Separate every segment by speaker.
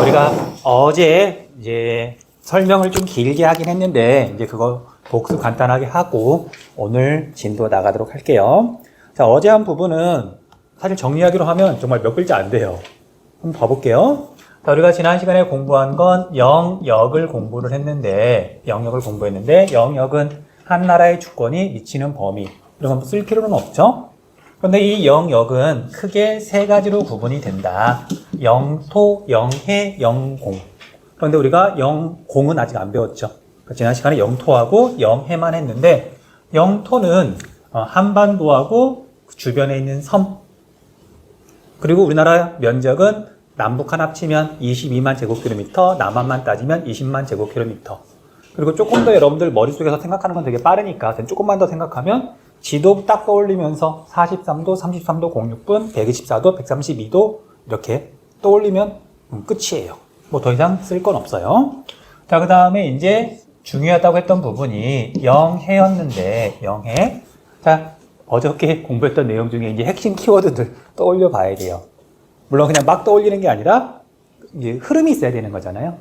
Speaker 1: 우리가 어제 이제 설명을 좀 길게 하긴 했는데 이제 그거 복습 간단하게 하고 오늘 진도 나가도록 할게요. 자, 어제 한 부분은 사실 정리하기로 하면 정말 몇 글자 안 돼요. 한번 봐볼게요. 자, 우리가 지난 시간에 공부한 건 영역을 공부를 했는데 영역은 한 나라의 주권이 미치는 범위, 이런 건 쓸 필요는 없죠. 그런데 이 영역은 크게 세 가지로 구분이 된다. 영토, 영해, 영공. 그런데 우리가 영공은 아직 안 배웠죠. 지난 시간에 영토하고 영해만 했는데, 영토는 한반도하고 주변에 있는 섬, 그리고 우리나라 면적은 남북한 합치면 22만 제곱킬로미터, 남한만 따지면 20만 제곱킬로미터. 그리고 조금 더 여러분들 머릿속에서 생각하는 건 되게 빠르니까 조금만 더 생각하면 지도 딱 떠올리면서 43도, 33도, 06분, 124도, 132도 이렇게 떠올리면 끝이에요. 뭐 더 이상 쓸 건 없어요. 자, 그 다음에 이제 중요하다고 했던 부분이 영해였는데, 영해. 자, 어저께 공부했던 내용 중에 이제 핵심 키워드들 떠올려 봐야 돼요. 물론 그냥 막 떠올리는 게 아니라 이제 흐름이 있어야 되는 거잖아요.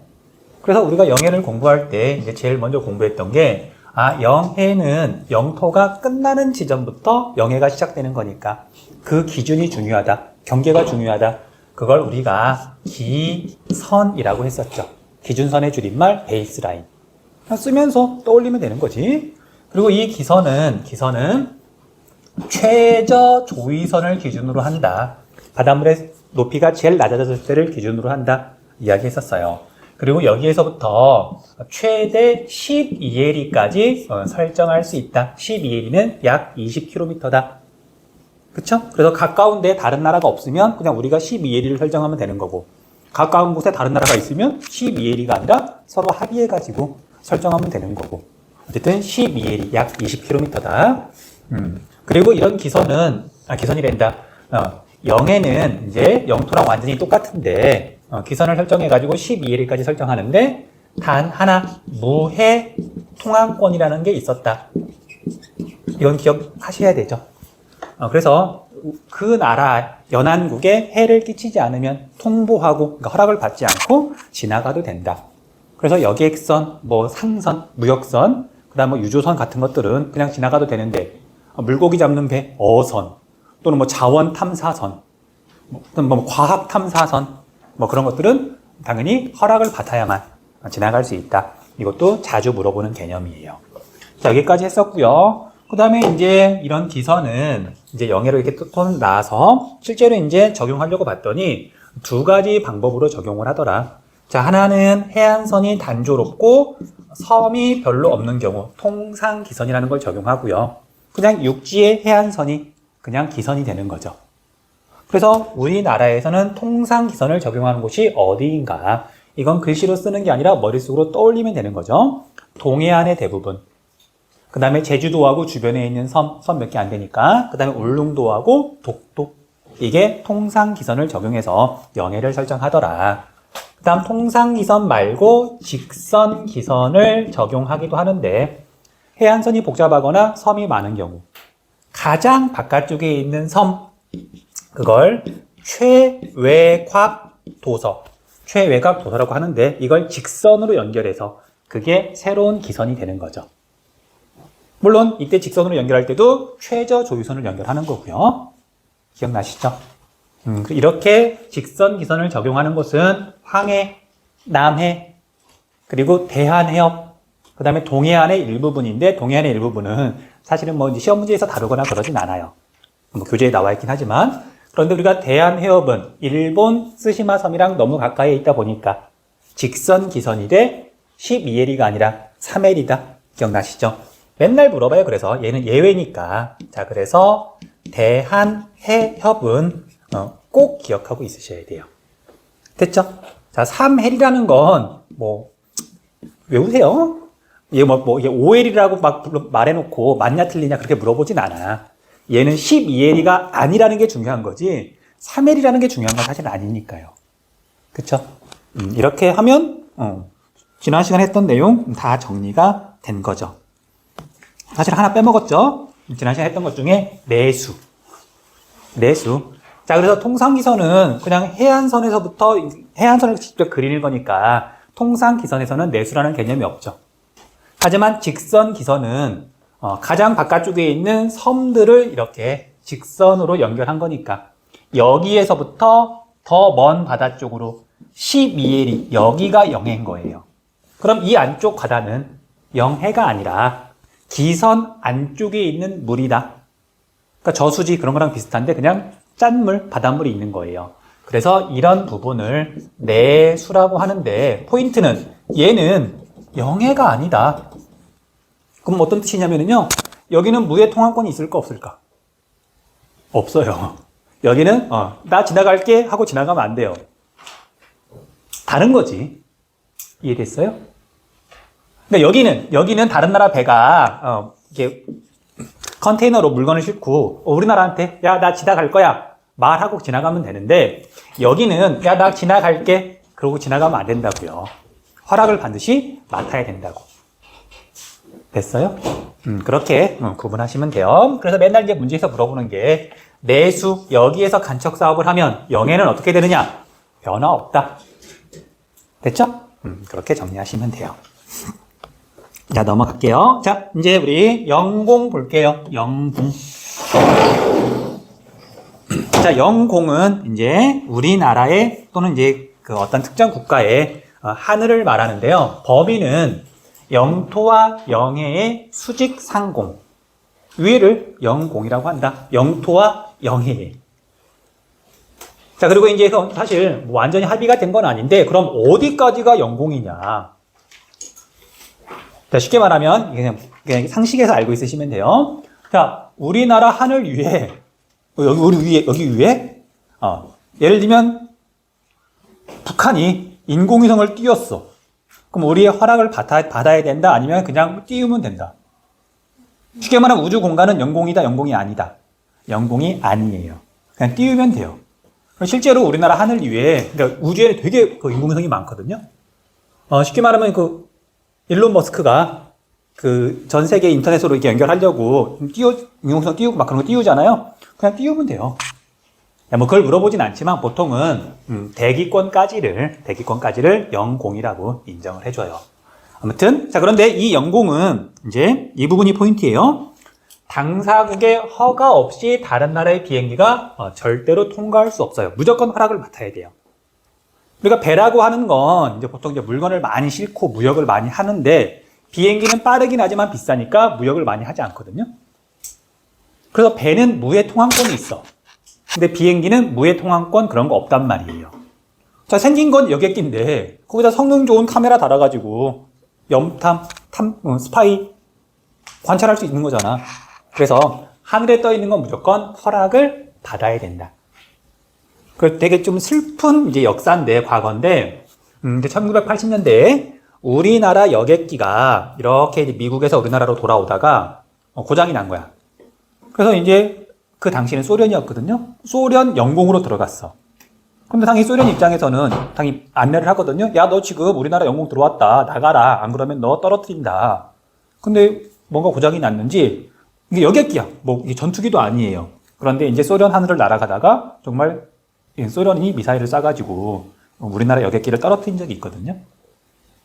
Speaker 1: 그래서 우리가 영해를 공부할 때 이제 제일 먼저 공부했던 게, 영해는 영토가 끝나는 지점부터 영해가 시작되는 거니까 그 기준이 중요하다. 경계가 중요하다. 그걸 우리가 기선이라고 했었죠. 기준선의 줄임말 베이스라인. 쓰면서 떠올리면 되는 거지. 그리고 이 기선은 최저 조위선을 기준으로 한다. 바닷물의 높이가 제일 낮아졌을 때를 기준으로 한다. 이야기했었어요. 그리고 여기에서부터 최대 12에리까지 설정할 수 있다. 12에리는 약 20km다. 그쵸? 그래서 가까운데 다른 나라가 없으면 그냥 우리가 12에리를 설정하면 되는 거고, 가까운 곳에 다른 나라가 있으면 12에리가 아니라 서로 합의해가지고 설정하면 되는 거고, 어쨌든 12에리 약 20km다. 그리고 이런 기선이란다. 영해는 이제 영토랑 완전히 똑같은데, 기선을 설정해가지고 12에리까지 설정하는데, 단 하나, 무해 통항권이라는 게 있었다. 이건 기억하셔야 되죠. 그래서 그 나라, 연안국에 해를 끼치지 않으면 통보하고, 그러니까 허락을 받지 않고 지나가도 된다. 그래서 여객선, 상선, 무역선, 그 다음 유조선 같은 것들은 그냥 지나가도 되는데, 물고기 잡는 배, 어선, 또는 자원 탐사선, 또는 과학 탐사선, 그런 것들은 당연히 허락을 받아야만 지나갈 수 있다. 이것도 자주 물어보는 개념이에요. 자, 여기까지 했었고요. 그 다음에 이제 이런 기선은 이제 영해로 이렇게 톤 나와서 실제로 이제 적용하려고 봤더니 두 가지 방법으로 적용을 하더라. 자, 하나는 해안선이 단조롭고 섬이 별로 없는 경우 통상기선이라는 걸 적용하고요. 그냥 육지의 해안선이 그냥 기선이 되는 거죠. 그래서 우리나라에서는 통상기선을 적용하는 곳이 어디인가? 이건 글씨로 쓰는 게 아니라 머릿속으로 떠올리면 되는 거죠. 동해안의 대부분. 그 다음에 제주도하고 주변에 있는 섬 몇 개 안 되니까. 그 다음에 울릉도하고 독도. 이게 통상기선을 적용해서 영해를 설정하더라. 그 다음 통상기선 말고 직선기선을 적용하기도 하는데, 해안선이 복잡하거나 섬이 많은 경우, 가장 바깥쪽에 있는 섬, 그걸 최외곽도서라고 하는데, 이걸 직선으로 연결해서 그게 새로운 기선이 되는 거죠. 물론 이때 직선으로 연결할 때도 최저 조위선을 연결하는 거고요. 기억나시죠? 이렇게 직선 기선을 적용하는 곳은 황해, 남해, 그리고 대한해협, 그 다음에 동해안의 일부분인데, 동해안의 일부분은 사실은 이제 시험 문제에서 다루거나 그러진 않아요. 교재에 나와 있긴 하지만. 그런데 우리가 대한해협은 일본 쓰시마 섬이랑 너무 가까이에 있다 보니까 직선 기선이 돼 12에리가 아니라 3에리다. 기억나시죠? 맨날 물어봐요. 그래서 얘는 예외니까. 자, 그래서 대한해협은 꼭 기억하고 있으셔야 돼요. 됐죠? 자, 3해리라는 건 외우세요. 이게 이게 5L이라고 막 말해놓고 맞냐 틀리냐 그렇게 물어보진 않아. 얘는 12L이가 아니라는 게 중요한 거지 3L이라는 게 중요한 건 사실 아니니까요. 그쵸? 이렇게 하면 지난 시간에 했던 내용 다 정리가 된 거죠. 사실 하나 빼먹었죠? 지난 시간에 했던 것 중에 내수. 자, 그래서 통상기선은 그냥 해안선에서부터 해안선을 직접 그리는 거니까 통상기선에서는 내수라는 개념이 없죠. 하지만 직선기선은 가장 바깥쪽에 있는 섬들을 이렇게 직선으로 연결한 거니까 여기에서부터 더 먼 바다 쪽으로 12L이 여기가 영해인 거예요. 그럼 이 안쪽 바다는 영해가 아니라 기선 안쪽에 있는 물이다. 그러니까 저수지 그런 거랑 비슷한데 그냥 짠물, 바닷물이 있는 거예요. 그래서 이런 부분을 내수라고 하는데 포인트는 얘는 영해가 아니다. 그럼 어떤 뜻이냐면요. 여기는 무해 통항권이 있을까 없을까? 없어요. 여기는 나 지나갈게 하고 지나가면 안 돼요. 다른 거지. 이해됐어요? 그러니까 여기는 다른 나라 배가 이게 컨테이너로 물건을 싣고 우리나라한테 야, 나 지나갈 거야 말하고 지나가면 되는데 여기는 야, 나 지나갈게 그러고 지나가면 안 된다고요. 허락을 반드시 맡아야 된다고. 됐어요? 그렇게 구분하시면 돼요. 그래서 맨날 이제 문제에서 물어보는 게 내수 여기에서 간척 사업을 하면 영해는 어떻게 되느냐? 변화 없다. 됐죠? 그렇게 정리하시면 돼요. 자, 넘어갈게요. 자, 이제 우리 영공 볼게요. 영공. 자, 영공은 이제 우리나라의 또는 이제 그 어떤 특정 국가의 하늘을 말하는데요. 범위는 영토와 영해의 수직 상공. 위를 영공이라고 한다. 영토와 영해의. 자, 그리고 이제 사실 뭐 완전히 합의가 된 건 아닌데 그럼 어디까지가 영공이냐? 자, 쉽게 말하면 그냥 상식에서 알고 있으시면 돼요. 자, 우리나라 하늘 위에 여기 위에 예를 들면 북한이 인공위성을 띄웠어. 그럼 우리의 허락을 받아야 된다? 아니면 그냥 띄우면 된다? 쉽게 말하면 우주 공간은 영공이다, 영공이 아니다. 영공이 아니에요. 그냥 띄우면 돼요. 실제로 우리나라 하늘 위에, 그러니까 우주에는 되게 그 인공위성이 많거든요. 쉽게 말하면 그 일론 머스크가 그 전 세계 인터넷으로 이렇게 연결하려고 인공위성 띄우고 막 그런 거 띄우잖아요. 그냥 띄우면 돼요. 뭐 그걸 물어보진 않지만 보통은 대기권까지를 영공이라고 인정을 해줘요. 아무튼 자, 그런데 이 영공은 이제 이 부분이 포인트예요. 당사국의 허가 없이 다른 나라의 비행기가 절대로 통과할 수 없어요. 무조건 허락을 맡아야 돼요. 그러니까 배라고 하는 건 이제 보통 이제 물건을 많이 싣고 무역을 많이 하는데 비행기는 빠르긴 하지만 비싸니까 무역을 많이 하지 않거든요. 그래서 배는 무해 통항권이 있어. 근데 비행기는 무해 통항권 그런 거 없단 말이에요. 자, 생긴 건 여객기인데 거기다 성능 좋은 카메라 달아가지고 염탐, 스파이 관찰할 수 있는 거잖아. 그래서 하늘에 떠 있는 건 무조건 허락을 받아야 된다. 그 되게 좀 슬픈 이제 역사인데 과거인데, 1980년대에 우리나라 여객기가 이렇게 이제 미국에서 우리나라로 돌아오다가 고장이 난 거야. 그래서 이제 그 당시에는 소련이었거든요. 소련 영공으로 들어갔어. 근데 당연히 소련 입장에서는 당연히 안내를 하거든요. 야, 너 지금 우리나라 영공 들어왔다. 나가라. 안 그러면 너 떨어뜨린다. 근데 뭔가 고장이 났는지 이게 여객기야. 뭐 이게 전투기도 아니에요. 그런데 이제 소련 하늘을 날아가다가 정말 소련이 미사일을 쏴가지고 우리나라 여객기를 떨어뜨린 적이 있거든요.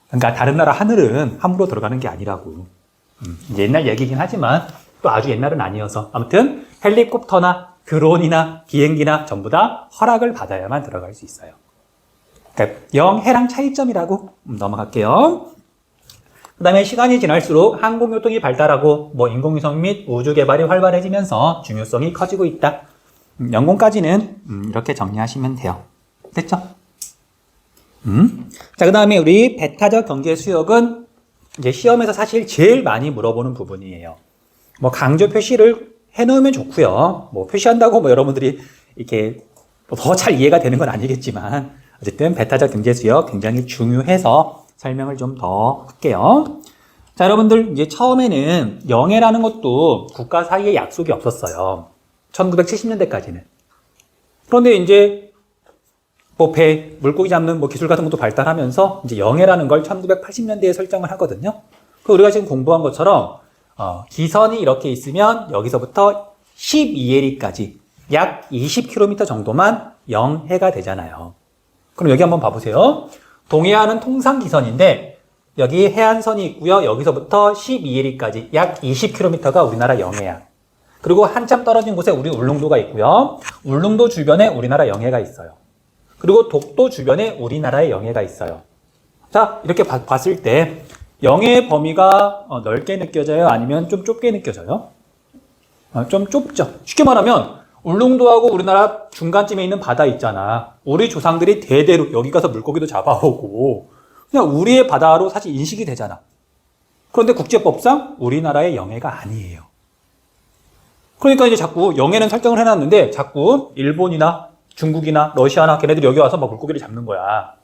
Speaker 1: 그러니까 다른 나라 하늘은 함부로 들어가는 게 아니라고. 이제 옛날 얘기긴 하지만 또 아주 옛날은 아니어서 아무튼 헬리콥터나 드론이나 비행기나 전부 다 허락을 받아야만 들어갈 수 있어요. 그러니까 영해랑 차이점이라고 넘어갈게요. 그 다음에 시간이 지날수록 항공교통이 발달하고 뭐 인공위성 및 우주 개발이 활발해지면서 중요성이 커지고 있다. 영공까지는 이렇게 정리하시면 돼요. 됐죠? 자, 그 다음에 우리 배타적 경제 수역은 이제 시험에서 사실 제일 많이 물어보는 부분이에요. 뭐 강조 표시를 해놓으면 좋고요. 뭐 표시한다고 뭐 여러분들이 이렇게 더 잘 이해가 되는 건 아니겠지만 어쨌든 배타적 경제 수역 굉장히 중요해서 설명을 좀 더 할게요. 자, 여러분들 이제 처음에는 영해라는 것도 국가 사이에 약속이 없었어요. 1970년대까지는. 그런데 이제 뭐 배, 물고기 잡는 뭐 기술 같은 것도 발달하면서 이제 영해라는 걸 1980년대에 설정을 하거든요. 그 우리가 지금 공부한 것처럼 기선이 이렇게 있으면 여기서부터 12L까지 약 20km 정도만 영해가 되잖아요. 그럼 여기 한번 봐보세요. 동해안은 통상기선인데 여기 해안선이 있고요. 여기서부터 12해리까지 약 20km가 우리나라 영해야. 그리고 한참 떨어진 곳에 우리 울릉도가 있고요. 울릉도 주변에 우리나라 영해가 있어요. 그리고 독도 주변에 우리나라의 영해가 있어요. 자, 이렇게 봤을 때 영해의 범위가 넓게 느껴져요? 아니면 좀 좁게 느껴져요? 좀 좁죠. 쉽게 말하면 울릉도하고 우리나라 중간쯤에 있는 바다 있잖아. 우리 조상들이 대대로 여기 가서 물고기도 잡아오고 그냥 우리의 바다로 사실 인식이 되잖아. 그런데 국제법상 우리나라의 영해가 아니에요. 그러니까 이제 자꾸 영해는 설정을 해놨는데 자꾸 일본이나 중국이나 러시아나 걔네들이 여기 와서 막 물고기를 잡는 거야.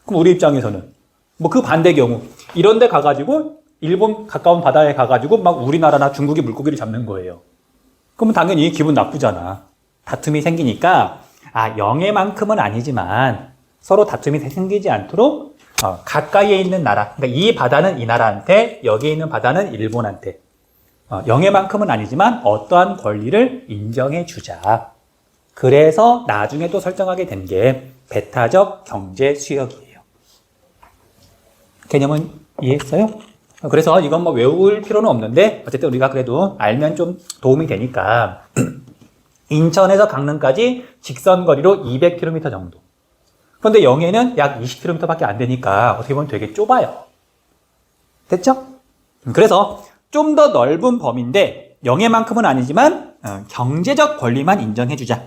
Speaker 1: 그럼 우리 입장에서는 뭐 그 반대 경우 이런 데 가가지고 일본 가까운 바다에 가가지고 막 우리나라나 중국이 물고기를 잡는 거예요. 그러면 당연히 기분 나쁘잖아. 다툼이 생기니까 영해만큼은 아니지만 서로 다툼이 생기지 않도록 가까이에 있는 나라, 그러니까 이 바다는 이 나라한테, 여기에 있는 바다는 일본한테 영해만큼은 아니지만 어떠한 권리를 인정해 주자. 그래서 나중에 또 설정하게 된 게 배타적 경제 수역이에요. 개념은 이해했어요? 그래서 이건 뭐 외울 필요는 없는데 어쨌든 우리가 그래도 알면 좀 도움이 되니까 인천에서 강릉까지 직선 거리로 200km 정도. 그런데 영해는 약 20km밖에 안 되니까 어떻게 보면 되게 좁아요. 됐죠? 그래서 좀 더 넓은 범위인데 영해만큼은 아니지만 경제적 권리만 인정해주자.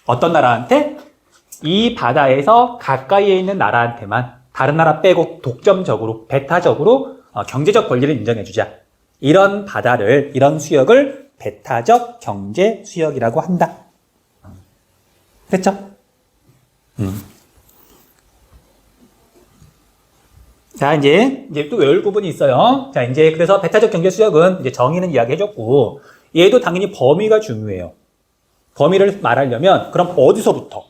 Speaker 1: 어떤 나라한테? 이 바다에서 가까이에 있는 나라한테만 다른 나라 빼고 독점적으로, 배타적으로 경제적 권리를 인정해주자. 이런 바다를, 이런 수역을 배타적 경제 수역이라고 한다. 됐죠? 자, 이제 또 외울 부분이 있어요. 자, 이제 그래서 배타적 경제 수역은 이제 정의는 이야기해줬고, 얘도 당연히 범위가 중요해요. 범위를 말하려면, 그럼 어디서부터?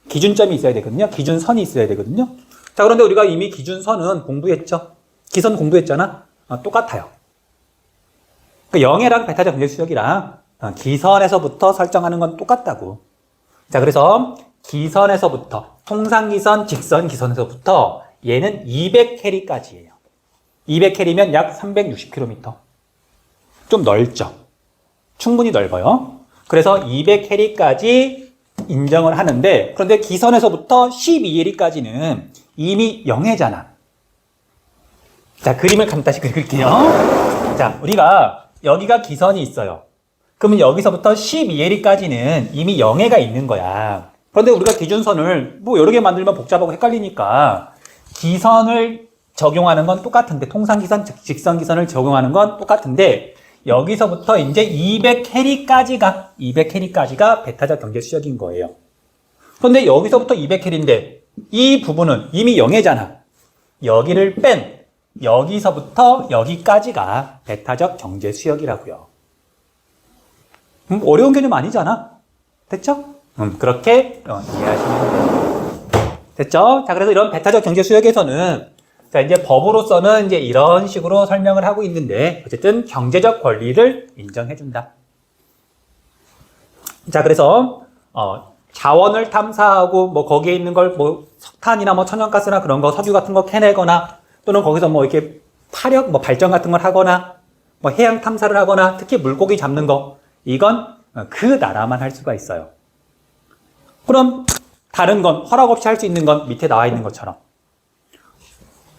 Speaker 1: 기준점이 있어야 되거든요. 기준선이 있어야 되거든요. 자, 그런데 우리가 이미 기준선은 공부했죠. 기선 공부했잖아. 똑같아요. 그러니까 영해랑 배타적 경제 수역이랑 기선에서부터 설정하는 건 똑같다고. 자, 그래서 기선에서부터, 통상기선, 직선기선에서부터 얘는 200캐리까지예요. 200캐리면 약 360km. 좀 넓죠? 충분히 넓어요. 그래서 200캐리까지 인정을 하는데, 그런데 기선에서부터 12해리까지는 이미 영해잖아. 자, 그림을 간단히 그릴게요. 자, 우리가 여기가 기선이 있어요. 그러면 여기서부터 12해리까지는 이미 영해가 있는 거야. 그런데 우리가 기준선을 뭐 여러 개 만들면 복잡하고 헷갈리니까 기선을 적용하는 건 똑같은데, 통상기선, 직선기선을 적용하는 건 똑같은데, 여기서부터 이제 200캐리까지가 배타적 경제 수역인 거예요. 그런데 여기서부터 200캐리인데 이 부분은 이미 영해잖아. 여기를 뺀 여기서부터 여기까지가 배타적 경제 수역이라고요. 어려운 개념 아니잖아. 됐죠? 그렇게 이해하시면 돼요. 됐죠? 자, 그래서 이런 배타적 경제 수역에서는 자, 이제 법으로서는 이제 이런 식으로 설명을 하고 있는데, 어쨌든 경제적 권리를 인정해준다. 자, 그래서, 자원을 탐사하고, 뭐, 거기에 있는 걸, 뭐, 석탄이나 뭐, 천연가스나 그런 거, 석유 같은 거 캐내거나, 또는 거기서 뭐, 이렇게 파력, 뭐, 발전 같은 걸 하거나, 뭐, 해양 탐사를 하거나, 특히 물고기 잡는 거, 이건 그 나라만 할 수가 있어요. 그럼, 다른 건, 허락 없이 할 수 있는 건 밑에 나와 있는 것처럼.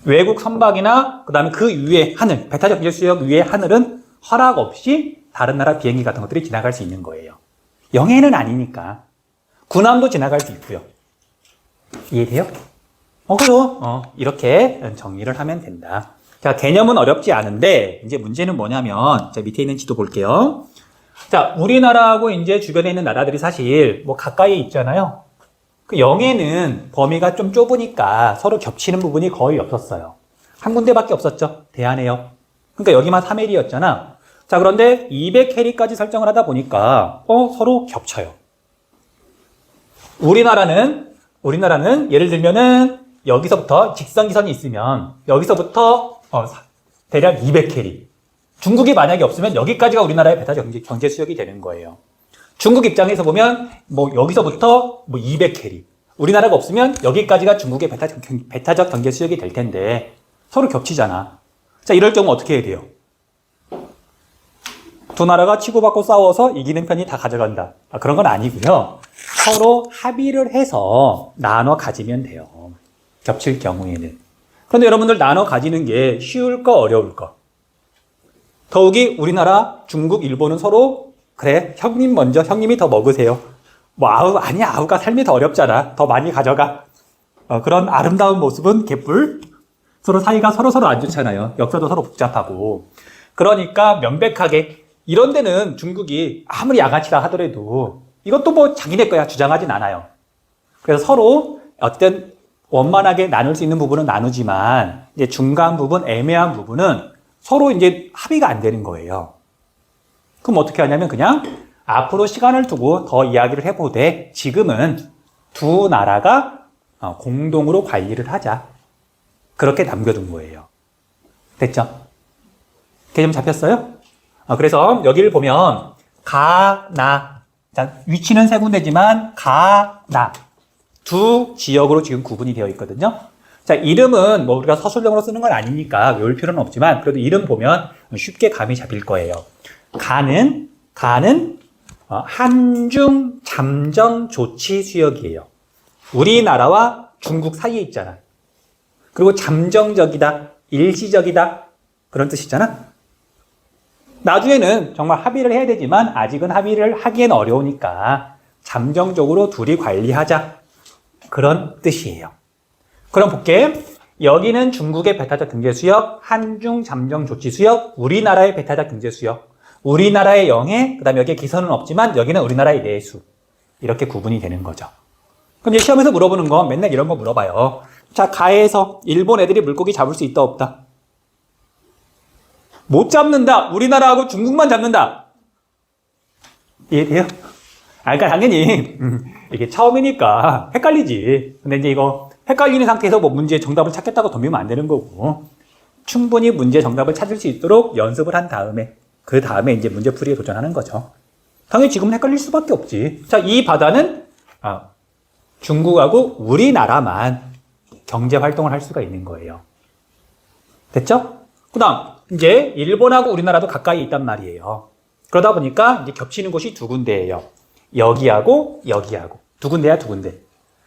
Speaker 1: 외국 선박이나 그 다음에 그 위에 하늘, 배타적 경제 수역 위의 하늘은 허락 없이 다른 나라 비행기 같은 것들이 지나갈 수 있는 거예요. 영해는 아니니까. 군함도 지나갈 수 있고요. 이해돼요? 그래요. 이렇게 정리를 하면 된다. 자, 개념은 어렵지 않은데 이제 문제는 뭐냐면, 자, 밑에 있는 지도 볼게요. 자, 우리나라하고 이제 주변에 있는 나라들이 사실 뭐 가까이에 있잖아요. 그 영해는 범위가 좀 좁으니까 서로 겹치는 부분이 거의 없었어요. 한 군데밖에 없었죠. 대한해역. 그러니까 여기만 3해리였잖아. 자, 그런데 200해리까지 설정을 하다 보니까 서로 겹쳐요. 우리나라는 예를 들면은 여기서부터 직선기선이 있으면 여기서부터 대략 200해리. 중국이 만약에 없으면 여기까지가 우리나라의 배타적 경제 수역이 되는 거예요. 중국 입장에서 보면 뭐 여기서부터 뭐 200캐리. 우리나라가 없으면 여기까지가 중국의 배타적 경제 수역이 될 텐데 서로 겹치잖아. 자, 이럴 경우 어떻게 해야 돼요? 두 나라가 치고받고 싸워서 이기는 편이 다 가져간다. 그런 건 아니고요. 서로 합의를 해서 나눠 가지면 돼요. 겹칠 경우에는. 그런데 여러분들 나눠 가지는 게 쉬울까 어려울까? 더욱이 우리나라, 중국, 일본은 서로 그래 형님 먼저 형님이 더 먹으세요. 뭐 아니야 아우가 삶이 더 어렵잖아. 더 많이 가져가. 그런 아름다운 모습은 개뿔. 서로 사이가 서로 안 좋잖아요. 역사도 서로 복잡하고. 그러니까 명백하게 이런 데는 중국이 아무리 양아치라 하더라도 이것도 뭐 자기네 거야 주장하진 않아요. 그래서 서로 어쨌든 원만하게 나눌 수 있는 부분은 나누지만 이제 중간 부분, 애매한 부분은 서로 이제 합의가 안 되는 거예요. 그럼 어떻게 하냐면 그냥 앞으로 시간을 두고 더 이야기를 해보되 지금은 두 나라가 공동으로 관리를 하자. 그렇게 남겨둔 거예요. 됐죠? 개념 잡혔어요? 그래서 여기를 보면 가나 위치는 세 군데지만 가나 두 지역으로 지금 구분이 되어 있거든요. 자, 이름은 뭐 우리가 서술형으로 쓰는 건 아니니까 외울 필요는 없지만 그래도 이름 보면 쉽게 감이 잡힐 거예요. 가는 한중 잠정 조치 수역이에요. 우리나라와 중국 사이에 있잖아. 그리고 잠정적이다, 일시적이다 그런 뜻이잖아. 나중에는 정말 합의를 해야 되지만 아직은 합의를 하기엔 어려우니까 잠정적으로 둘이 관리하자 그런 뜻이에요. 그럼 볼게. 여기는 중국의 배타적 경제수역, 한중 잠정 조치 수역, 우리나라의 배타적 경제수역, 우리나라의 영해, 그 다음에 여기에 기선은 없지만 여기는 우리나라의 내수. 이렇게 구분이 되는 거죠. 그럼 이제 시험에서 물어보는 건 맨날 이런 거 물어봐요. 자, 가에서 일본 애들이 물고기 잡을 수 있다 없다? 못 잡는다. 우리나라하고 중국만 잡는다. 이해돼요? 그러니까 당연히 이게 처음이니까 헷갈리지. 근데 이제 이거 헷갈리는 상태에서 뭐 문제의 정답을 찾겠다고 덤비면 안 되는 거고 충분히 문제 정답을 찾을 수 있도록 연습을 한 다음에 그 다음에 이제 문제풀이에 도전하는 거죠. 당연히 지금은 헷갈릴 수밖에 없지. 자, 이 바다는 중국하고 우리나라만 경제 활동을 할 수가 있는 거예요. 됐죠? 그 다음 이제 일본하고 우리나라도 가까이 있단 말이에요. 그러다 보니까 이제 겹치는 곳이 두 군데예요. 여기하고 여기하고 두 군데야 두 군데.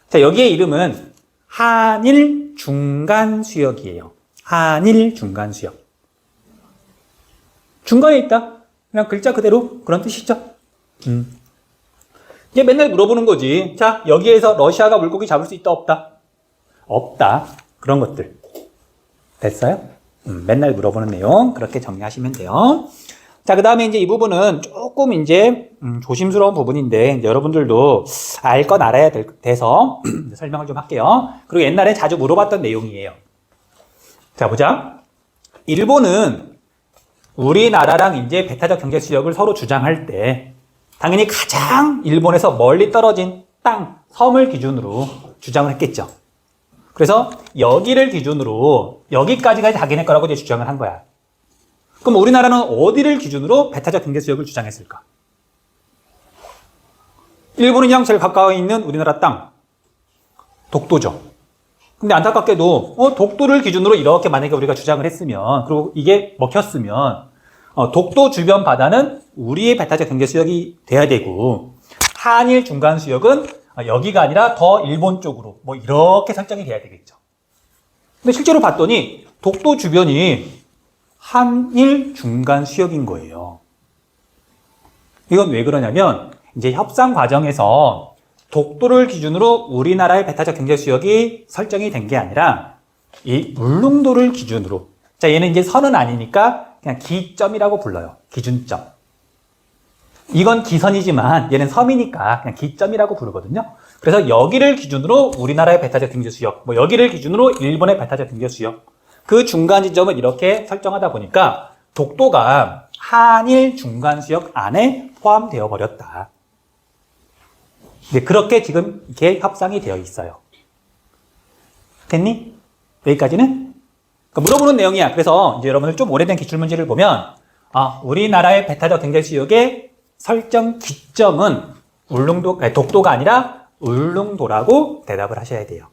Speaker 1: 자, 여기의 이름은 한일 중간 수역이에요. 한일 중간 수역. 중간에 있다. 그냥 글자 그대로 그런 뜻이죠. 이제 맨날 물어보는 거지. 자, 여기에서 러시아가 물고기 잡을 수 있다 없다? 없다. 그런 것들. 됐어요? 맨날 물어보는 내용 그렇게 정리하시면 돼요. 자, 그 다음에 이제 이 부분은 조금 이제 조심스러운 부분인데 이제 여러분들도 알 건 알아야 돼서 설명을 좀 할게요. 그리고 옛날에 자주 물어봤던 내용이에요. 자, 보자. 일본은 우리나라랑 이제 배타적 경제 수역을 서로 주장할 때 당연히 가장 일본에서 멀리 떨어진 땅, 섬을 기준으로 주장을 했겠죠. 그래서 여기를 기준으로 여기까지가 자기네 거라고 이제 주장을 한 거야. 그럼 우리나라는 어디를 기준으로 배타적 경제 수역을 주장했을까? 일본이랑 제일 가까이 있는 우리나라 땅, 독도죠. 근데 안타깝게도 독도를 기준으로 이렇게 만약에 우리가 주장을 했으면 그리고 이게 먹혔으면 독도 주변 바다는 우리의 배타적 경제 수역이 돼야 되고 한일 중간 수역은 여기가 아니라 더 일본 쪽으로 뭐 이렇게 설정이 돼야 되겠죠. 근데 실제로 봤더니 독도 주변이 한일 중간 수역인 거예요. 이건 왜 그러냐면 이제 협상 과정에서 독도를 기준으로 우리나라의 배타적 경제 수역이 설정이 된 게 아니라 이 울릉도를 기준으로, 자, 얘는 이제 선은 아니니까 그냥 기점이라고 불러요. 기준점. 이건 기선이지만 얘는 섬이니까 그냥 기점이라고 부르거든요. 그래서 여기를 기준으로 우리나라의 배타적 경제 수역, 뭐 여기를 기준으로 일본의 배타적 경제 수역, 그 중간 지점을 이렇게 설정하다 보니까 독도가 한일 중간 수역 안에 포함되어 버렸다. 네, 그렇게 지금 이게 협상이 되어 있어요. 됐니? 여기까지는? 그러니까 물어보는 내용이야. 그래서 이제 여러분들 좀 오래된 기출문제를 보면 우리나라의 배타적 경제 수역에 설정 기점은 독도가 아니라 울릉도라고 대답을 하셔야 돼요.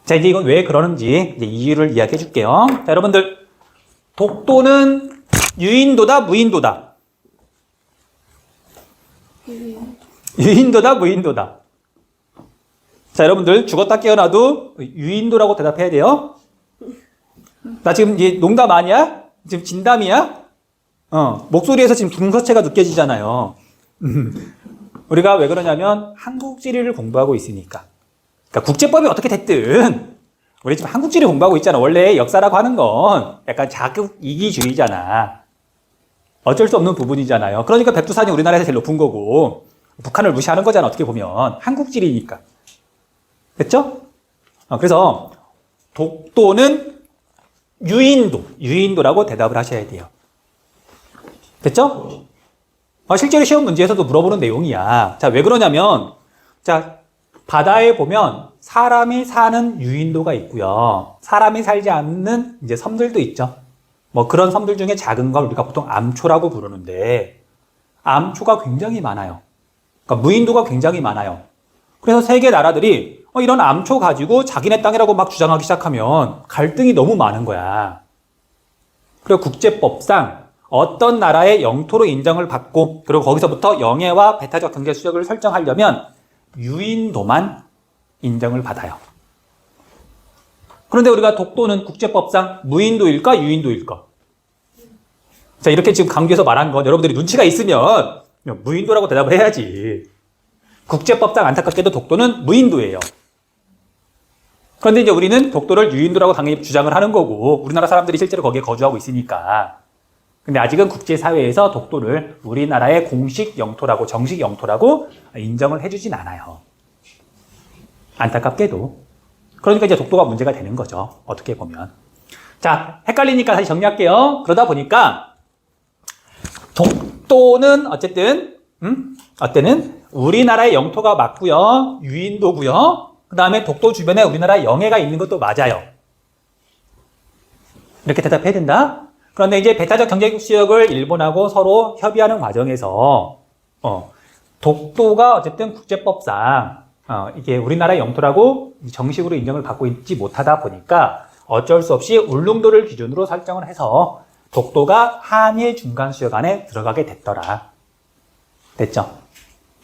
Speaker 1: 자, 이제 이건 왜 그러는지 이제 이유를 이야기해 줄게요. 자, 여러분들, 독도는 유인도다, 무인도다? 유인도다, 무인도다? 자, 여러분들, 죽었다 깨어나도 유인도라고 대답해야 돼요. 나 지금 이제 농담 아니야? 지금 진담이야? 목소리에서 지금 중서체가 느껴지잖아요. 우리가 왜 그러냐면 한국지리를 공부하고 있으니까. 그러니까 국제법이 어떻게 됐든 우리 지금 한국지리 공부하고 있잖아. 원래 역사라고 하는 건 약간 자국 이기주의잖아. 어쩔 수 없는 부분이잖아요. 그러니까 백두산이 우리나라에서 제일 높은 거고 북한을 무시하는 거잖아. 어떻게 보면 한국지리니까. 됐죠? 그래서 독도는 유인도라고 대답을 하셔야 돼요. 됐죠? 실제로 시험 문제에서도 물어보는 내용이야. 자, 왜 그러냐면, 자, 바다에 보면 사람이 사는 유인도가 있고요. 사람이 살지 않는 이제 섬들도 있죠. 뭐 그런 섬들 중에 작은 걸 우리가 보통 암초라고 부르는데, 암초가 굉장히 많아요. 그러니까 무인도가 굉장히 많아요. 그래서 세계 나라들이 이런 암초 가지고 자기네 땅이라고 막 주장하기 시작하면 갈등이 너무 많은 거야. 그리고 국제법상 어떤 나라의 영토로 인정을 받고 그리고 거기서부터 영해와 배타적 경제 수역을 설정하려면 유인도만 인정을 받아요. 그런데 우리가 독도는 국제법상 무인도일까 유인도일까? 자, 이렇게 지금 강조해서 말한 건 여러분들이 눈치가 있으면 무인도라고 대답을 해야지. 국제법상 안타깝게도 독도는 무인도예요. 그런데 이제 우리는 독도를 유인도라고 당연히 주장을 하는 거고 우리나라 사람들이 실제로 거기에 거주하고 있으니까. 근데 아직은 국제사회에서 독도를 우리나라의 공식 영토라고 정식 영토라고 인정을 해주진 않아요. 안타깝게도. 그러니까 이제 독도가 문제가 되는 거죠. 어떻게 보면. 자, 헷갈리니까 다시 정리할게요. 그러다 보니까 독도는 어쨌든 우리나라의 영토가 맞고요. 유인도고요. 그 다음에 독도 주변에 우리나라 영해가 있는 것도 맞아요. 이렇게 대답해야 된다. 그런데 이제 배타적 경제국 수역을 일본하고 서로 협의하는 과정에서 독도가 어쨌든 국제법상 이게 우리나라의 영토라고 정식으로 인정을 받고 있지 못하다 보니까 어쩔 수 없이 울릉도를 기준으로 설정을 해서 독도가 한일 중간 수역 안에 들어가게 됐더라. 됐죠?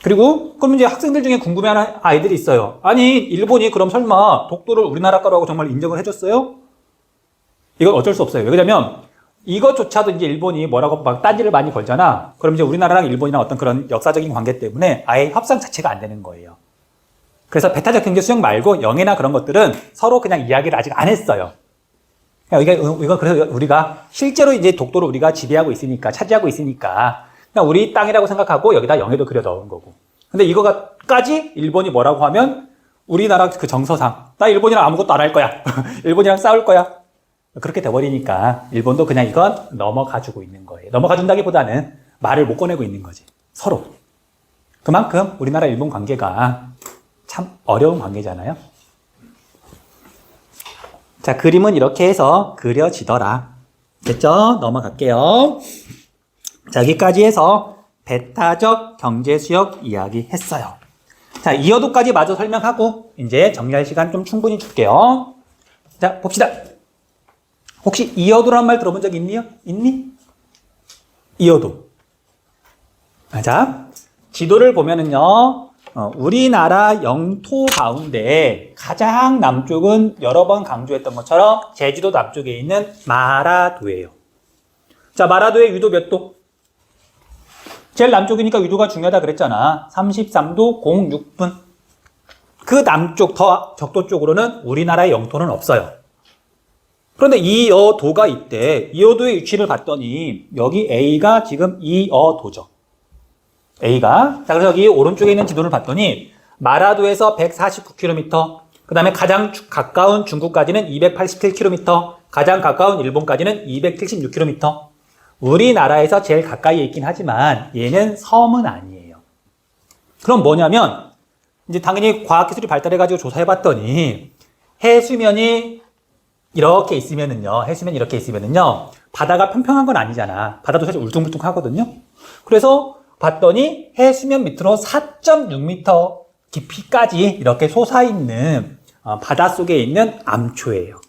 Speaker 1: 그리고 그럼 이제 학생들 중에 궁금해하는 아이들이 있어요. 아니 일본이 그럼 설마 독도를 우리나라 거라고 정말 인정을 해줬어요? 이건 어쩔 수 없어요. 왜냐면 이것조차도 이제 일본이 뭐라고 막 딴지를 많이 걸잖아. 그럼 이제 우리나라랑 일본이랑 어떤 그런 역사적인 관계 때문에 아예 협상 자체가 안 되는 거예요. 그래서 배타적 경제 수역 말고 영해나 그런 것들은 서로 그냥 이야기를 아직 안 했어요. 이거 그래서 우리가 실제로 이제 독도를 우리가 지배하고 있으니까 차지하고 있으니까 그냥 우리 땅이라고 생각하고 여기다 영해도 그려 넣은 거고. 근데 이거까지 일본이 뭐라고 하면 우리나라 그 정서상 나 일본이랑 아무것도 안 할 거야. 일본이랑 싸울 거야. 그렇게 돼버리니까 일본도 그냥 이건 넘어가주고 있는 거예요. 넘어가준다기보다는 말을 못 꺼내고 있는 거지. 서로. 그만큼 우리나라 일본 관계가 참 어려운 관계잖아요. 자, 그림은 이렇게 해서 그려지더라. 됐죠? 넘어갈게요. 자, 여기까지 해서 배타적 경제수역 이야기 했어요. 자, 이어도까지 마저 설명하고 이제 정리할 시간 좀 충분히 줄게요. 자, 봅시다. 혹시 이어도란 말 들어본 적 있니? 이어도. 자, 지도를 보면은요, 우리나라 영토 가운데 가장 남쪽은 여러 번 강조했던 것처럼 제주도 남쪽에 있는 마라도예요. 자, 마라도의 유도 몇 도? 제일 남쪽이니까 유도가 중요하다 그랬잖아. 33도 06분. 그 남쪽 더 적도 쪽으로는 우리나라의 영토는 없어요. 그런데 이어도가 있대. 이어도의 위치를 봤더니 여기 A가 지금 이어도죠. A가. 자, 그래서 여기 오른쪽에 있는 지도를 봤더니 마라도에서 149km, 그 다음에 가장 가까운 중국까지는 287km, 가장 가까운 일본까지는 276km. 우리나라에서 제일 가까이에 있긴 하지만 얘는 섬은 아니에요. 그럼 뭐냐면 이제 당연히 과학기술이 발달해가지고 조사해봤더니 해수면이 이렇게 있으면은요, 바다가 평평한 건 아니잖아. 바다도 사실 울퉁불퉁하거든요. 그래서 봤더니 해수면 밑으로 4.6m 깊이까지 이렇게 솟아있는 바닷속에 있는 암초예요.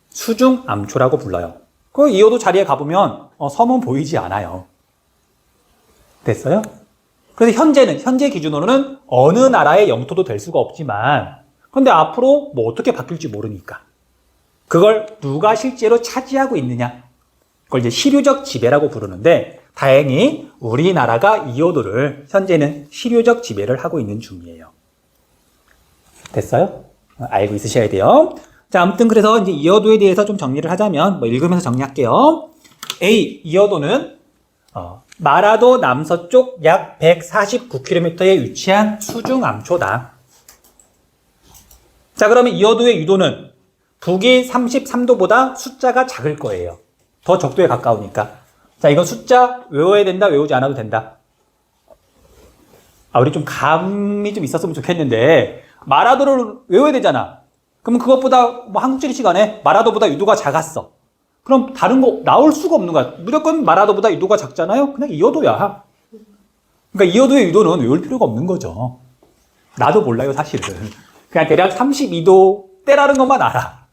Speaker 1: 수중 암초라고 불러요. 그 이어도 자리에 가보면 섬은 보이지 않아요. 됐어요? 그래서 현재 기준으로는 어느 나라의 영토도 될 수가 없지만, 근데 앞으로 뭐 어떻게 바뀔지 모르니까 그걸 누가 실제로 차지하고 있느냐, 그걸 이제 시류적 지배라고 부르는데, 다행히 우리나라가 이호도를 현재는 시류적 지배를 하고 있는 중이에요. 됐어요? 알고 있으셔야 돼요. 자, 아무튼 그래서 이제 이호도에 대해서 좀 정리를 하자면, 뭐 읽으면서 정리할게요. A, 이호도는 마라도 남서쪽 약 149km에 위치한 수중 암초다. 자, 그러면 이호도의 유도는 북위 33도보다 숫자가 작을 거예요. 더 적도에 가까우니까. 자, 이거 숫자 외워야 된다, 외우지 않아도 된다. 우리 좀 감이 좀 있었으면 좋겠는데, 마라도를 외워야 되잖아. 그러면 그것보다 뭐 한국지리 시간에 마라도보다 유도가 작았어. 그럼 다른 거 나올 수가 없는 거야. 무조건 마라도보다 유도가 작잖아요? 그냥 이호도야. 그러니까 이호도의 유도는 외울 필요가 없는 거죠. 나도 몰라요, 사실은. 그냥 대략 32도대라는 것만 알아.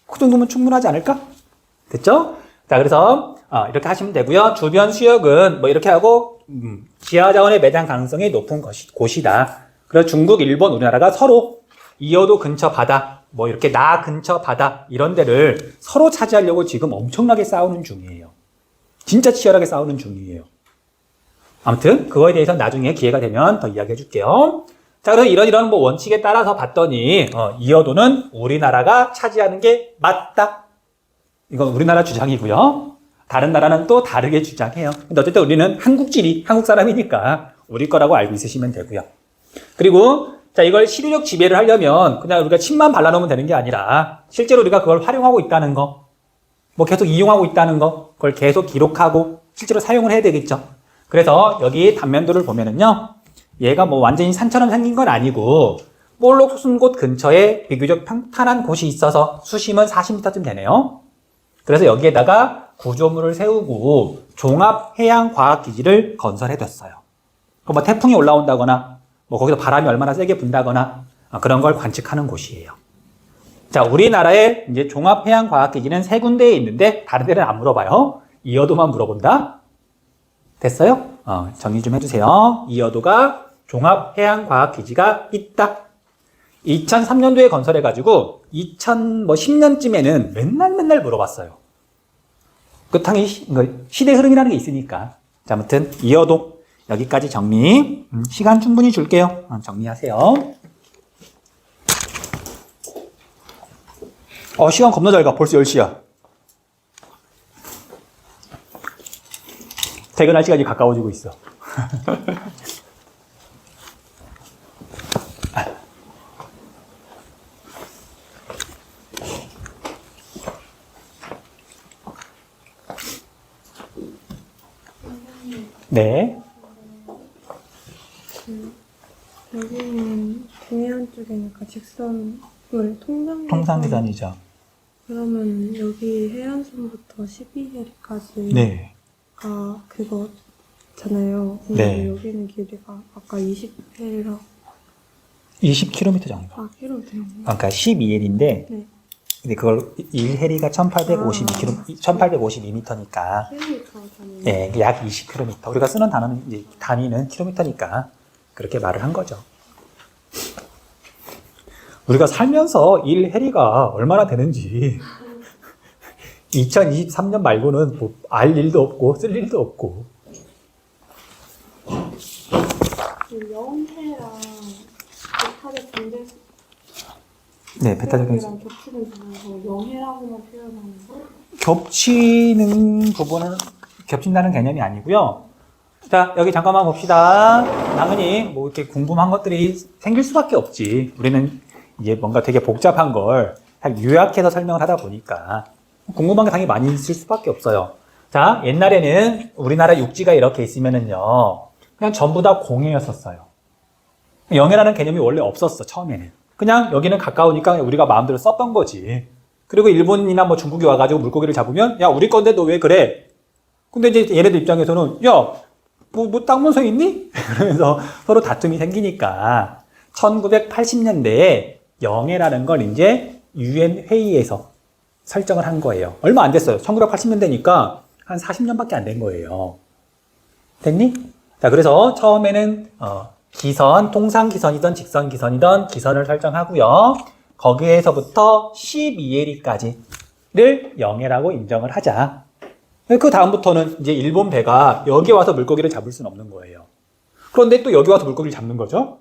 Speaker 1: 그 정도면 충분하지 않을까? 됐죠? 자, 그래서 이렇게 하시면 되고요. 주변 수역은 뭐 이렇게 하고 지하자원의 매장 가능성이 높은 곳이다. 그래서 중국, 일본, 우리나라가 서로 이호도 근처 바다, 뭐 이렇게 나 근처 바다 이런 데를 서로 차지하려고 지금 엄청나게 싸우는 중이에요. 진짜 치열하게 싸우는 중이에요. 아무튼 그거에 대해서 나중에 기회가 되면 더 이야기해 줄게요. 자, 그래서 이런 뭐 원칙에 따라서 봤더니 이호도는 우리나라가 차지하는 게 맞다. 이건 우리나라 주장이고요. 다른 나라는 또 다르게 주장해요. 근데 어쨌든 우리는 한국지리, 한국 사람이니까 우리 거라고 알고 있으시면 되고요. 그리고 자, 이걸 시류적 지배를 하려면 그냥 우리가 침만 발라놓으면 되는 게 아니라 실제로 우리가 그걸 활용하고 있다는 거, 뭐 계속 이용하고 있다는 거, 그걸 계속 기록하고 실제로 사용을 해야 되겠죠. 그래서 여기 단면도를 보면은요, 얘가 뭐 완전히 산처럼 생긴 건 아니고 볼록 솟은 곳 근처에 비교적 평탄한 곳이 있어서 수심은 40m쯤 되네요. 그래서 여기에다가 구조물을 세우고 종합해양과학기지를 건설해뒀어요. 뭐 태풍이 올라온다거나 뭐 거기서 바람이 얼마나 세게 분다거나 그런 걸 관측하는 곳이에요. 자, 우리나라의 이제 종합해양과학기지는 3군데에 있는데 다른 데는 안 물어봐요. 이어도만 물어본다. 됐어요? 정리 좀 해주세요. 이어도가 종합해양과학기지가 있다. 2003년도에 건설해가지고 2010년쯤에는 맨날 물어봤어요. 끝항이 시대 흐름이라는 게 있으니까. 자, 아무튼 이어도 여기까지 정리. 시간 충분히 줄게요. 정리하세요. 시간 겁나 잘 가. 벌써 10시야. 퇴근할 시간이 가까워지고 있어. 네.
Speaker 2: 여기는 동해안 쪽이니까 직선을
Speaker 1: 통상계산이죠.
Speaker 2: 그러면 여기 해안선부터 12해리까지
Speaker 1: 네.
Speaker 2: 가 그거잖아요. 근데
Speaker 1: 네.
Speaker 2: 여기는 길이가 아까 20해리라
Speaker 1: 20km 정도.
Speaker 2: km요.
Speaker 1: 그러니까 12L인데
Speaker 2: 네.
Speaker 1: 근데 그걸 1해리가 1852m니까
Speaker 2: km잖아요.
Speaker 1: 네, 약 20km. 우리가 쓰는 단위는 킬로미터니까 그렇게 말을 한 거죠. 우리가 살면서 1해리가 얼마나 되는지 2023년 말고는 뭐 알 일도 없고 쓸 일도 없고.
Speaker 2: 영해랑 베타적 경제
Speaker 1: 네, 베타적 경제
Speaker 2: 겹치는 부분에서 영해라고만 표현하는 거?
Speaker 1: 겹치는 부분은 겹친다는 개념이 아니고요. 자, 여기 잠깐만 봅시다. 당연히 뭐 이렇게 궁금한 것들이 생길 수밖에 없지. 우리는 이제 뭔가 되게 복잡한 걸 요약해서 설명을 하다 보니까 궁금한 게 당연히 많이 있을 수밖에 없어요. 자, 옛날에는 우리나라 육지가 이렇게 있으면은요, 그냥 전부 다 공해였었어요. 영해라는 개념이 원래 없었어, 처음에는. 그냥 여기는 가까우니까 우리가 마음대로 썼던 거지. 그리고 일본이나 뭐 중국이 와가지고 물고기를 잡으면 야 우리 건데 너 왜 그래? 근데 이제 얘네들 입장에서는 야 뭐 땅 문서 있니? 그러면서 서로 다툼이 생기니까 1980년대에 영해라는 걸 이제 UN 회의에서 설정을 한 거예요. 얼마 안 됐어요. 1980년대니까 한 40년밖에 안 된 거예요. 됐니? 자, 그래서 처음에는 기선, 통상기선이든 직선기선이든 기선을 설정하고요. 거기에서부터 12해리까지를 영해라고 인정을 하자. 그 다음부터는 이제 일본 배가 여기 와서 물고기를 잡을 수는 없는 거예요. 그런데 또 여기 와서 물고기를 잡는 거죠.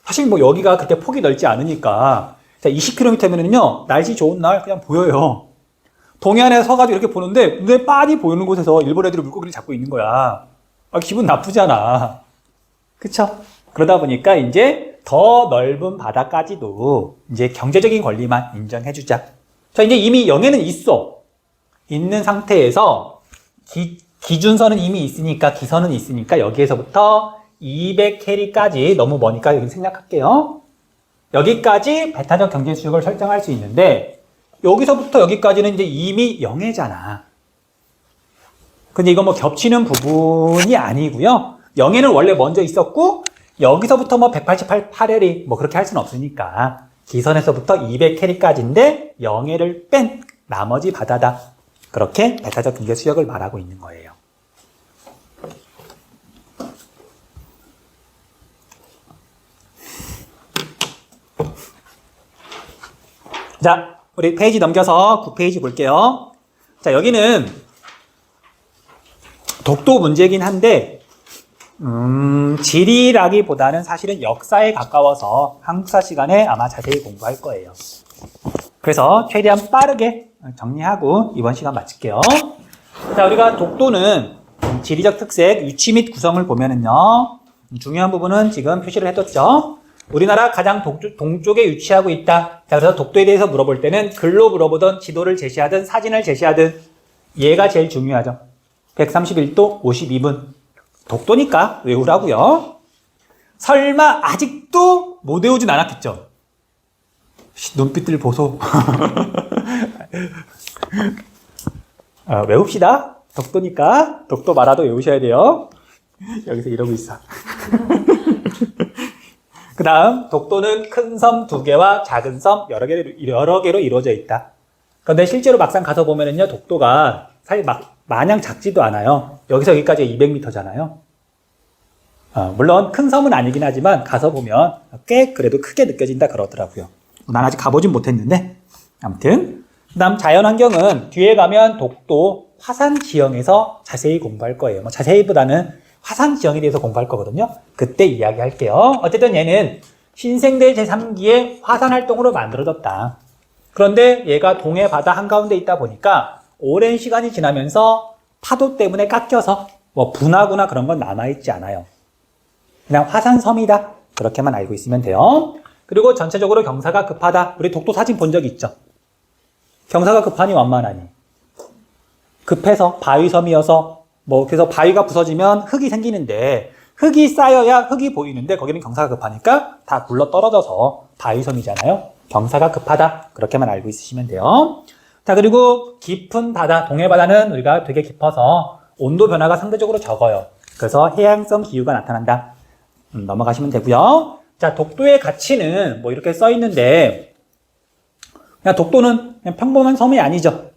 Speaker 1: 사실 뭐 여기가 그렇게 폭이 넓지 않으니까 20km면은요 날씨 좋은 날 그냥 보여요. 동해안에 서가지고 이렇게 보는데 눈에 빤히 보이는 곳에서 일본 애들이 물고기를 잡고 있는 거야. 기분 나쁘잖아. 그쵸? 그러다 보니까 이제 더 넓은 바다까지도 이제 경제적인 권리만 인정해주자. 자, 이제 이미 영해는 있어. 있는 상태에서 기준선은 이미 있으니까, 기선은 있으니까 여기에서부터 200캐리까지 너무 머니까 여기 생략할게요. 여기까지 배타적 경제 수역을 설정할 수 있는데 여기서부터 여기까지는 이제 이미 영해잖아. 근데 이거 뭐 겹치는 부분이 아니고요. 영해는 원래 먼저 있었고 여기서부터 뭐 188해리 뭐 그렇게 할 수는 없으니까 기선에서부터 200캐리까지인데 영해를 뺀 나머지 바다다. 그렇게 배타적 경제 수역을 말하고 있는 거예요. 자, 우리 페이지 넘겨서 9페이지 볼게요. 자, 여기는 독도 문제긴 한데 지리라기보다는 사실은 역사에 가까워서 한국사 시간에 아마 자세히 공부할 거예요. 그래서 최대한 빠르게 정리하고 이번 시간 마칠게요. 자, 우리가 독도는 지리적 특색, 위치 및 구성을 보면은요. 중요한 부분은 지금 표시를 해뒀죠. 우리나라 가장 동쪽에 위치하고 있다. 자, 그래서 독도에 대해서 물어볼 때는 글로 물어보던 지도를 제시하든 사진을 제시하든 얘가 제일 중요하죠. 131도 52분. 독도니까 외우라고요. 설마 아직도 못 외우진 않았겠죠. 눈빛들 보소. 외웁시다. 독도니까. 독도 말아도 외우셔야 돼요. 여기서 이러고 있어. 그 다음, 독도는 큰 섬 2개와 작은 섬 여러 개로 이루어져 있다. 그런데 실제로 막상 가서 보면은요, 독도가 사실 마냥 작지도 않아요. 여기서 여기까지 200m잖아요. 물론 큰 섬은 아니긴 하지만 가서 보면 꽤 그래도 크게 느껴진다 그러더라고요. 난 아직 가보진 못했는데 아무튼 그 다음 자연환경은 뒤에 가면 독도 화산 지형에서 자세히 공부할 거예요. 뭐 자세히보다는 화산 지형에 대해서 공부할 거거든요. 그때 이야기할게요. 어쨌든 얘는 신생대 제3기의 화산 활동으로 만들어졌다. 그런데 얘가 동해 바다 한가운데 있다 보니까 오랜 시간이 지나면서 파도 때문에 깎여서 뭐 분화구나 그런 건 남아있지 않아요. 그냥 화산섬이다. 그렇게만 알고 있으면 돼요. 그리고 전체적으로 경사가 급하다. 우리 독도 사진 본 적 있죠? 경사가 급하니 완만하니. 급해서 바위섬이어서 뭐 그래서 바위가 부서지면 흙이 생기는데 흙이 쌓여야 흙이 보이는데 거기는 경사가 급하니까 다 굴러 떨어져서 바위섬이잖아요. 경사가 급하다. 그렇게만 알고 있으시면 돼요. 자, 그리고 깊은 바다, 동해바다는 우리가 되게 깊어서 온도 변화가 상대적으로 적어요. 그래서 해양성 기후가 나타난다. 넘어가시면 되고요. 자, 독도의 가치는 뭐 이렇게 써 있는데 그냥 독도는 그냥 평범한 섬이 아니죠.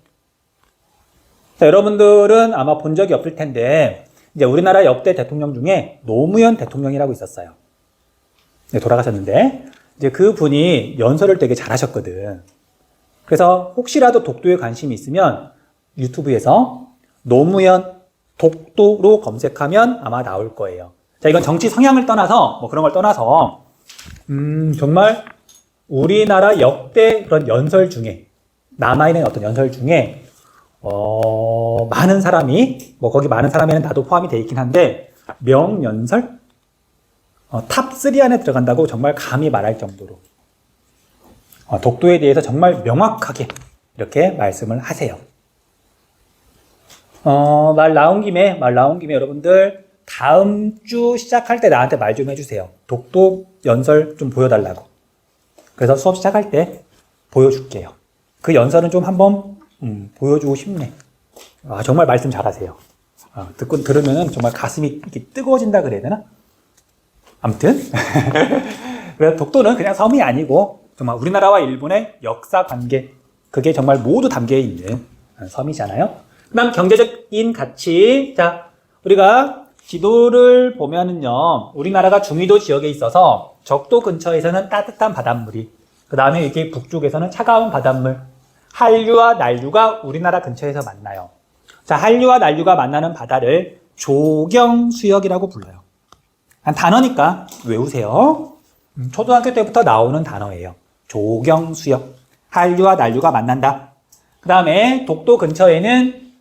Speaker 1: 자, 여러분들은 아마 본 적이 없을 텐데 이제 우리나라 역대 대통령 중에 노무현 대통령이라고 있었어요. 네, 돌아가셨는데 이제 그 분이 연설을 되게 잘하셨거든. 그래서 혹시라도 독도에 관심이 있으면 유튜브에서 노무현 독도로 검색하면 아마 나올 거예요. 자, 이건 정치 성향을 떠나서 뭐 그런 걸 떠나서 정말 우리나라 역대 그런 연설 중에 남아있는 어떤 연설 중에 많은 사람이 뭐 거기 많은 사람에는 나도 포함이 돼 있긴 한데 명연설 탑3 안에 들어간다고 정말 감히 말할 정도로 독도에 대해서 정말 명확하게 이렇게 말씀을 하세요. 말 나온 김에 여러분들 다음 주 시작할 때 나한테 말 좀 해주세요. 독도 연설 좀 보여달라고. 그래서 수업 시작할 때 보여줄게요. 그 연설은 좀 한번 보여주고 싶네. 아, 정말 말씀 잘하세요. 들으면 정말 가슴이 이렇게 뜨거워진다 그래야 되나? 아무튼 그래서 독도는 그냥 섬이 아니고 정말 우리나라와 일본의 역사 관계, 그게 정말 모두 담겨 있는 섬이잖아요. 그다음 경제적인 가치. 자, 우리가 지도를 보면은요, 우리나라가 중위도 지역에 있어서 적도 근처에서는 따뜻한 바닷물이, 그 다음에 이렇게 북쪽에서는 차가운 바닷물, 한류와 난류가 우리나라 근처에서 만나요. 자, 한류와 난류가 만나는 바다를 조경수역이라고 불러요. 단어니까 외우세요. 초등학교 때부터 나오는 단어예요. 조경수역. 한류와 난류가 만난다. 그 다음에 독도 근처에는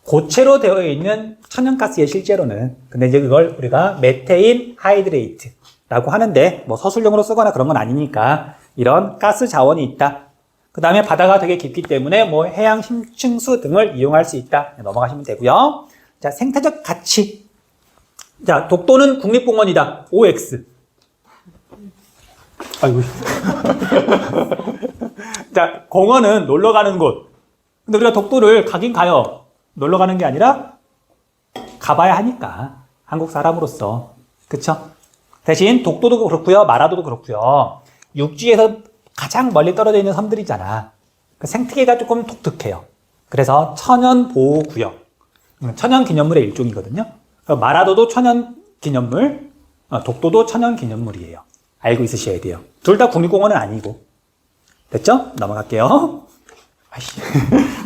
Speaker 1: 고체로 되어 있는 천연가스에 실제로는, 근데 이제 그걸 우리가 메테인 하이드레이트라고 하는데 뭐 서술용으로 쓰거나 그런 건 아니니까 이런 가스 자원이 있다. 그 다음에 바다가 되게 깊기 때문에 뭐 해양 심층수 등을 이용할 수 있다. 넘어가시면 되고요. 자, 생태적 가치. 자, 독도는 국립공원이다. OX. 아이고. 자, 공원은 놀러 가는 곳. 근데 우리가 독도를 가긴 가요. 놀러 가는 게 아니라 가봐야 하니까. 한국 사람으로서. 그쵸? 대신 독도도 그렇고요. 마라도도 그렇고요. 육지에서 가장 멀리 떨어져 있는 섬들이잖아. 그 생태계가 조금 독특해요. 그래서 천연보호구역. 천연기념물의 일종이거든요. 마라도도 천연기념물, 독도도 천연기념물이에요. 알고 있으셔야 돼요. 둘 다 국립공원은 아니고. 됐죠? 넘어갈게요. 아이씨.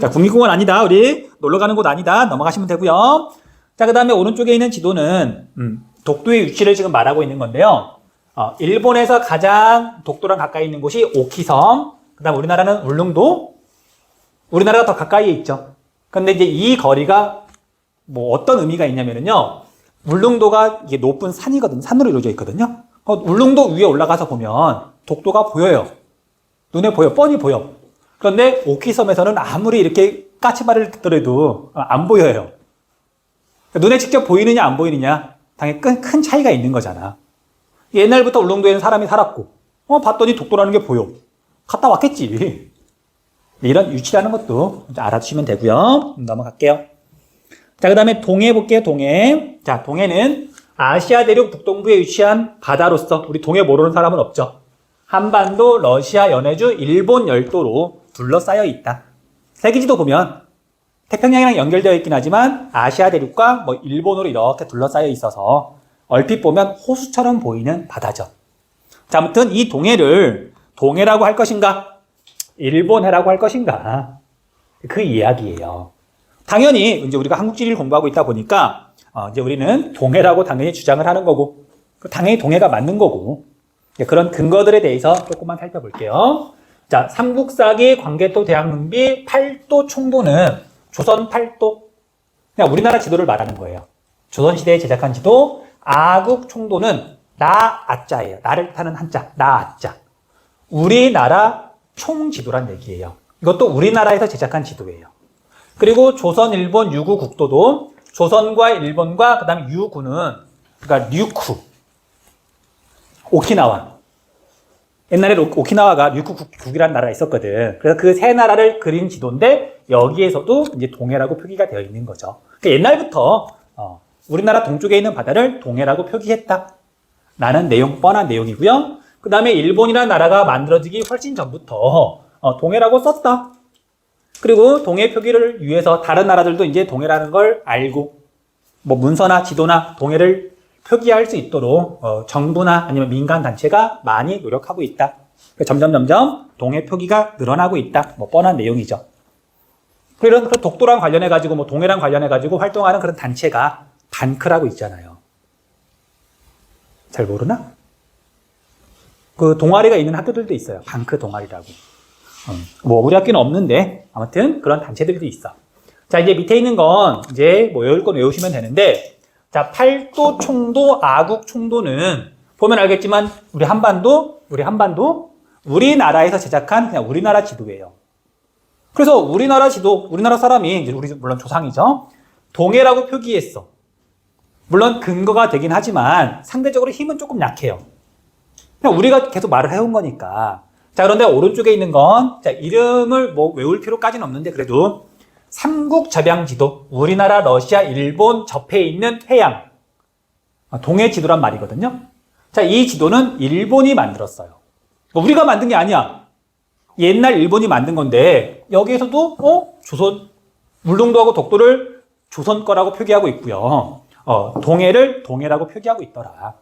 Speaker 1: 자, 국립공원 아니다. 우리 놀러 가는 곳 아니다. 넘어가시면 되고요. 자, 그 다음에 오른쪽에 있는 지도는 독도의 위치를 지금 말하고 있는 건데요. 일본에서 가장 독도랑 가까이 있는 곳이 오키섬. 그 다음 우리나라는 울릉도. 우리나라가 더 가까이에 있죠. 근데 이제 이 거리가 뭐 어떤 의미가 있냐면요. 울릉도가 이게 높은 산이거든. 산으로 이루어져 있거든요. 울릉도 위에 올라가서 보면 독도가 보여요. 눈에 보여. 뻔히 보여. 그런데 오키섬에서는 아무리 이렇게 까치발을 듣더라도 안 보여요. 눈에 직접 보이느냐 안 보이느냐 당연히 큰 차이가 있는 거잖아. 옛날부터 울릉도에는 사람이 살았고 봤더니 독도라는 게 보여. 갔다 왔겠지. 이런 위치라는 것도 알아두시면 되고요. 넘어갈게요. 자, 그 다음에 동해 볼게요. 동해. 자, 동해는 아시아 대륙 북동부에 위치한 바다로서 우리 동해 모르는 사람은 없죠. 한반도, 러시아, 연해주, 일본 열도로 둘러싸여 있다. 세계지도 보면 태평양이랑 연결되어 있긴 하지만 아시아 대륙과 뭐 일본으로 이렇게 둘러싸여 있어서 얼핏 보면 호수처럼 보이는 바다죠. 자, 아무튼 이 동해를 동해라고 할 것인가? 일본해라고 할 것인가? 그 이야기예요. 당연히 이제 우리가 한국 지리를 공부하고 있다 보니까 이제 우리는 동해라고 당연히 주장을 하는 거고 당연히 동해가 맞는 거고 그런 근거들에 대해서 조금만 살펴볼게요. 자, 삼국사기, 광개토, 대학능비, 팔도, 총도는 조선 팔도. 그냥 우리나라 지도를 말하는 거예요. 조선시대에 제작한 지도, 아국, 총도는 나, 아자예요. 나를 타는 한자, 나, 아자. 우리나라 총지도란 얘기예요. 이것도 우리나라에서 제작한 지도예요. 그리고 조선, 일본, 유구 국도도 조선과 일본과 그 다음에 유구는 그러니까 류쿠, 오키나와. 옛날에 오키나와가 류쿠국이라는 나라가 있었거든. 그래서 그 세 나라를 그린 지도인데 여기에서도 이제 동해라고 표기가 되어 있는 거죠. 그러니까 옛날부터 우리나라 동쪽에 있는 바다를 동해라고 표기했다. 라는 내용, 뻔한 내용이고요. 그 다음에 일본이라는 나라가 만들어지기 훨씬 전부터 동해라고 썼다. 그리고 동해 표기를 위해서 다른 나라들도 이제 동해라는 걸 알고 뭐 문서나 지도나 동해를 표기할 수 있도록 정부나 아니면 민간 단체가 많이 노력하고 있다. 점점 동해 표기가 늘어나고 있다. 뭐 뻔한 내용이죠. 그런 독도랑 관련해 가지고 뭐 동해랑 관련해 가지고 활동하는 그런 단체가 반크라고 있잖아요. 잘 모르나? 그 동아리가 있는 학교들도 있어요. 반크 동아리라고. 뭐 우리 학교는 없는데 아무튼 그런 단체들도 있어. 자, 이제 밑에 있는 건 이제 뭐 외울 건 외우시면 되는데, 자, 팔도, 총도, 아국, 총도는 보면 알겠지만 우리 한반도 우리나라에서 제작한 그냥 우리나라 지도예요. 그래서 우리나라 지도, 우리나라 사람이 이제 우리 물론 조상이죠. 동해라고 표기했어. 물론 근거가 되긴 하지만 상대적으로 힘은 조금 약해요. 그냥 우리가 계속 말을 해온 거니까 자, 그런데 오른쪽에 있는 건, 자, 이름을 뭐 외울 필요까지는 없는데, 그래도 삼국 접양 지도, 우리나라, 러시아, 일본 접해 있는 해양, 동해 지도란 말이거든요. 자, 이 지도는 일본이 만들었어요. 우리가 만든 게 아니야. 옛날 일본이 만든 건데, 여기에서도, 조선, 울릉도하고 독도를 조선 거라고 표기하고 있고요. 동해를 동해라고 표기하고 있더라.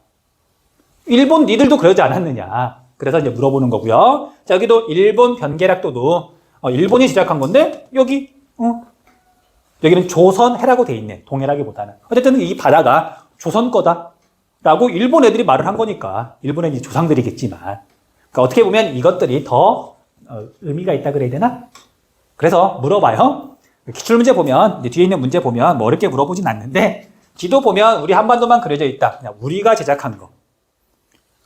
Speaker 1: 일본 니들도 그러지 않았느냐. 그래서 이제 물어보는 거고요. 자, 여기도 일본 변계락도도 일본이 제작한 건데 여기는 조선해라고 돼 있네. 동해라기보다는. 어쨌든 이 바다가 조선 거다라고 일본 애들이 말을 한 거니까 일본 애들이 조상들이겠지만 그러니까 어떻게 보면 이것들이 더 의미가 있다 그래야 되나? 그래서 물어봐요. 기출문제 보면 뒤에 있는 문제 보면 뭐 어렵게 물어보진 않는데 지도 보면 우리 한반도만 그려져 있다. 그냥 우리가 제작한 거.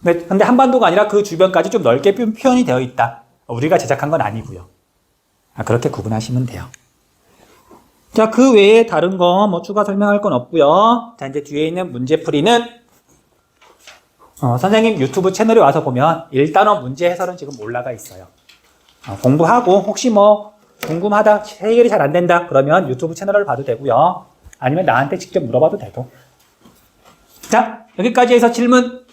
Speaker 1: 근데 한반도가 아니라 그 주변까지 좀 넓게 표현이 되어 있다. 우리가 제작한 건 아니고요. 그렇게 구분하시면 돼요. 자, 그 외에 다른 거 뭐 추가 설명할 건 없고요. 자, 이제 뒤에 있는 문제풀이는 선생님 유튜브 채널에 와서 보면 1단원 문제 해설은 지금 올라가 있어요. 공부하고 혹시 뭐 궁금하다, 해결이 잘 안 된다 그러면 유튜브 채널을 봐도 되고요. 아니면 나한테 직접 물어봐도 되고. 자, 여기까지 해서 질문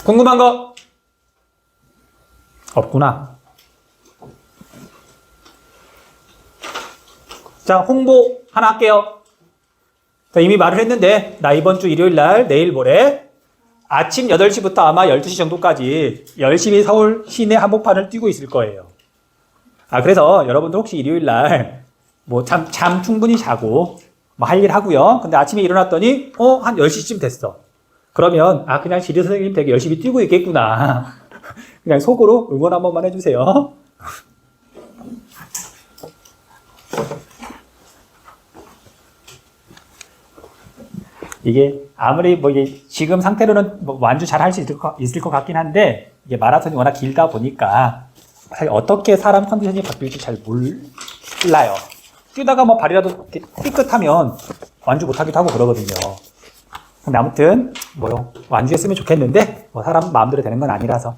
Speaker 1: 궁금한 거 없구나. 자, 홍보 하나 할게요. 자, 이미 말을 했는데 나 이번 주 일요일 날 내일 모레 아침 8시부터 아마 12시 정도까지 열심히 서울 시내 한복판을 뛰고 있을 거예요. 그래서 여러분들 혹시 일요일 날 뭐 잠 충분히 자고 뭐 할 일 하고요. 근데 아침에 일어났더니 한 10시쯤 됐어. 그러면 그냥 지리 선생님 되게 열심히 뛰고 있겠구나. 그냥 속으로 응원 한 번만 해주세요. 이게 아무리 뭐 이게 지금 상태로는 뭐 완주 잘 할 수 있을 것 같긴 한데 이게 마라톤이 워낙 길다 보니까 사실 어떻게 사람 컨디션이 바뀔지 잘 몰라요. 뛰다가 뭐 발이라도 삐끗하면 완주 못하기도 하고 그러거든요. 근데 아무튼 완주했으면 좋겠는데 뭐 사람 마음대로 되는 건 아니라서